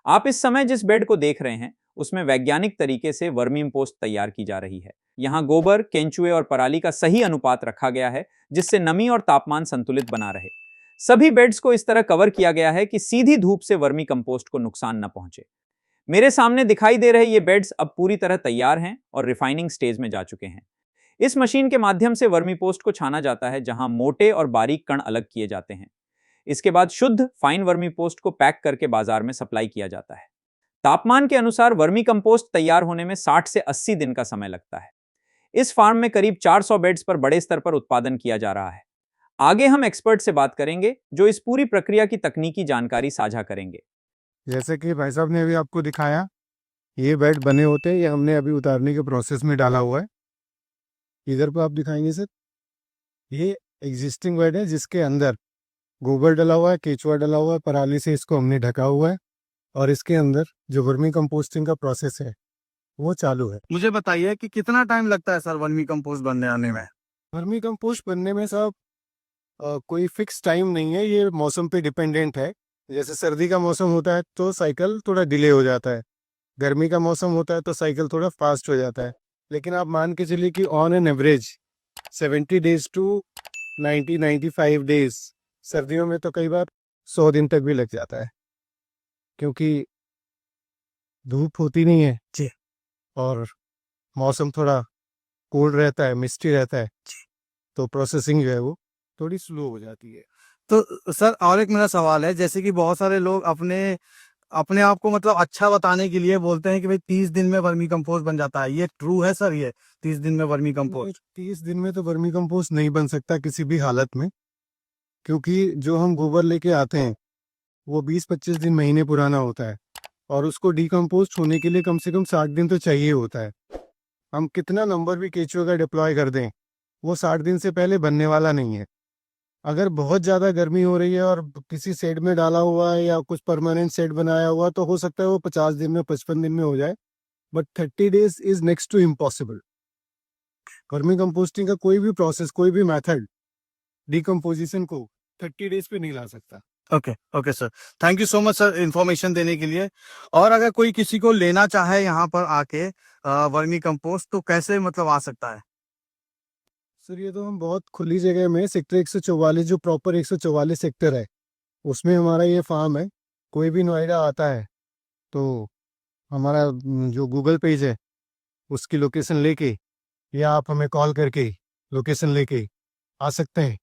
आप इस समय जिस बेड को देख रहे हैं उसमें वैज्ञानिक तरीके से वर्मी कंपोस्ट तैयार की जा रही है। यहाँ गोबर, केंचुए और पराली का सही अनुपात रखा गया है जिससे नमी और तापमान संतुलित बना रहे। सभी बेड्स को इस तरह कवर किया गया है कि सीधी धूप से वर्मी कंपोस्ट को नुकसान न पहुंचे। मेरे सामने दिखाई दे रहे ये बेड्स अब पूरी तरह तैयार हैं और रिफाइनिंग स्टेज में जा चुके हैं। इस मशीन के माध्यम से वर्मी पोस्ट को छाना जाता है जहां मोटे और बारीक कण अलग किए जाते हैं। इसके बाद शुद्ध फाइन वर्मी पोस्ट को पैक करके बाजार में सप्लाई किया जाता है। तापमान के अनुसार वर्मी कंपोस्ट तैयार होने में 60 से 80 दिन का समय लगता है। इस फार्म में करीब 400 बेड्स पर बड़े स्तर पर उत्पादन किया जा रहा है। आगे हम एक्सपर्ट से बात करेंगे जो इस पूरी प्रक्रिया की तकनीकी जानकारी साझा करेंगे। जैसे कि भाई साहब ने अभी आपको दिखाया, ये बेड बने होते हैं, ये हमने अभी उतारने के प्रोसेस में डाला हुआ है। इधर पर आप दिखाएंगे सर, ये एग्जिस्टिंग बेड है जिसके अंदर गोबर डला हुआ है, केचुआ डला हुआ है, पराली से इसको हमने ढका हुआ है और इसके अंदर जो वर्मी कंपोस्टिंग का प्रोसेस है वो चालू है। मुझे बताइए कि कितना टाइम लगता है सर वर्मी कंपोस्ट बनने आने में? वर्मी कंपोस्ट बनने में साहब कोई फिक्स टाइम नहीं है, ये मौसम पे डिपेंडेंट है। जैसे सर्दी का मौसम होता है तो साइकिल थोड़ा डिले हो जाता है, गर्मी का मौसम होता है तो साइकिल थोड़ा फास्ट हो जाता है। लेकिन आप मान के चलिए कि on an average 70 days to 90-95 days, सर्दियों में तो कई बार 100 दिन तक भी लग जाता है क्योंकि धूप होती नहीं है जी और मौसम थोड़ा कोल्ड रहता है, मिस्टी रहता है, तो प्रोसेसिंग जो है वो थोड़ी स्लो हो जाती है। तो सर और एक मेरा सवाल है, जैसे कि बहुत सारे लोग अपने अपने आप को मतलब अच्छा बताने के लिए बोलते हैं कि भाई 30 दिन में वर्मी कंपोस्ट बन जाता है, ये ट्रू है सर? ये 30 दिन में वर्मी कंपोस्ट? 30 दिन में तो वर्मी कंपोस्ट नहीं बन सकता किसी भी हालत में, क्योंकि जो हम गोबर लेके आते हैं वो 20-25 दिन, महीने पुराना होता है और उसको डिकम्पोस्ट होने के लिए कम से कम 60 दिन तो चाहिए होता है। हम कितना नंबर भी केचुए का डिप्लॉय कर दें, वो 60 दिन से पहले बनने वाला नहीं है। अगर बहुत ज़्यादा गर्मी हो रही है और किसी शेड में डाला हुआ है या कुछ परमानेंट शेड बनाया हुआ, तो हो सकता है वो 50 दिन में, 55 दिन में हो जाए, but 30 days is next to impossible. Vermicomposting का कोई भी प्रोसेस, कोई भी मेथड डिकम्पोजिशन को 30 डेज पे नहीं ला सकता। Okay sir, thank you so much sir information देने के लिए। और अगर कोई किसी को लेना चाहे यहाँ पर आके वर्मी कंपोस्ट, तो कैसे मतलब आ सकता है? सर ये तो हम बहुत खुली जगह में, सेक्टर 144 जो प्रॉपर 144 सेक्टर है उसमें हमारा ये फार्म है। कोई भी नोएडा आता है तो हमारा जो गूगल पेज है उसकी लोकेशन लेके या आप हमें कॉल करके लोकेशन लेके आ सकते हैं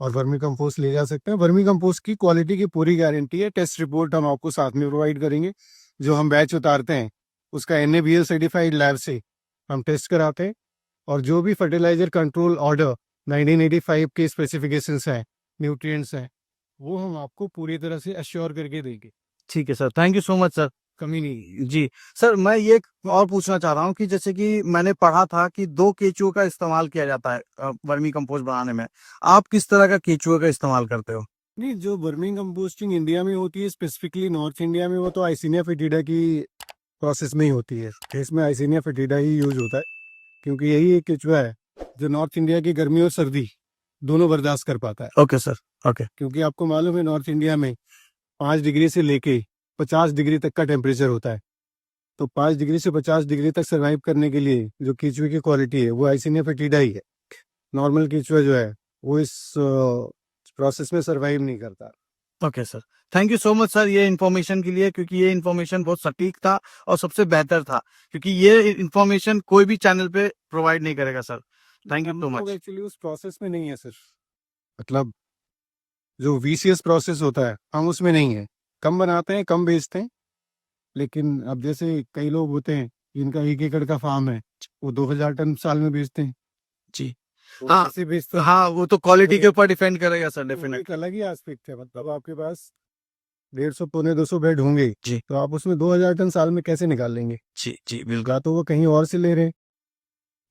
और वर्मी कंपोस्ट ले जा सकते हैं। वर्मी कंपोस्ट की क्वालिटी की पूरी गारंटी है। टेस्ट रिपोर्ट हम आपको साथ में प्रोवाइड करेंगे। जो हम बैच उतारते हैं उसका NABL सर्टिफाइड लैब से हम टेस्ट कराते हैं और जो भी फर्टिलाइजर कंट्रोल ऑर्डर 1985 के स्पेसिफिकेशंस हैं, न्यूट्रिएंट्स हैं, वो हम आपको पूरी तरह से अश्योर करके देंगे। ठीक है sir, thank you so much sir. कमी नहीं। जी सर, मैं ये और पूछना चाह रहा हूँ कि जैसे कि मैंने पढ़ा था कि 2 केचुओं का इस्तेमाल किया जाता है वर्मी कंपोस्ट बनाने में। आप किस तरह का केचुआ का इस्तेमाल करते हो? नहीं, जो वर्मी कंपोस्टिंग इंडिया में होती है, स्पेसिफिकली नॉर्थ इंडिया में, वो तो आइसिनिया फेटिडा की प्रोसेस में ही होती है। इसमें आइसिनिया फेटिडा ही यूज होता है क्योंकि यही एक केचुआ है जो नॉर्थ इंडिया की गर्मी और सर्दी दोनों बर्दाश्त कर पाता है। Okay sir, okay. क्योंकि आपको मालूम है नॉर्थ इंडिया में 5 डिग्री से लेके 50 डिग्री तक का टेम्परेचर होता है, तो 5 डिग्री से 50 डिग्री तक सर्वाइव करने के लिए जो केचुए की क्वालिटी है वो आइसिनिया फेटिडा ही है। नॉर्मल केचुआ जो है वो इस प्रोसेस में सर्वाइव नहीं करता। Okay sir, thank you so much sir ये इन्फॉर्मेशन के लिए, क्योंकि ये इन्फॉर्मेशन बहुत सटीक था और सबसे बेहतर था, क्योंकि ये इन्फॉर्मेशन कोई भी चैनल पे प्रोवाइड नहीं करेगा sir. Thank you so much. Actually उस प्रोसेस में नहीं है सर, मतलब जो VCS प्रोसेस होता है हम उसमें नहीं है। कम बनाते हैं, कम बेचते हैं, लेकिन अब जैसे कई लोग होते हैं जिनका 1 एकड़ का फार्म है, वो 2000 टन साल में बेचते हैं। जी हाँ, हाँ, वो तो क्वालिटी के ऊपर डिपेंड करेगा सर, डेफिनेटली। एक अलग ही एस्पेक्ट है। मतलब आपके पास 150 पौने 200 बेड होंगे जी, तो आप उसमें 2000 टन साल में कैसे निकाल लेंगे? जी बिल्कुल। या तो वो कहीं और से ले रहे हैं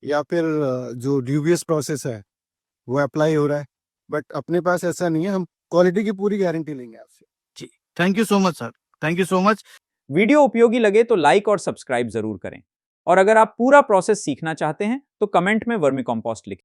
या फिर जो ड्यूबियस प्रोसेस है वो अप्लाई हो रहा है, बट अपने पास ऐसा नहीं है। हम क्वालिटी की पूरी गारंटी लेंगे आपसे। जी, thank you so much sir, thank you so much. Video उपयोगी लगे तो लाइक और सब्सक्राइब जरूर करें और अगर आप पूरा प्रोसेस सीखना चाहते हैं तो कमेंट में वर्मी कंपोस्ट लिखें।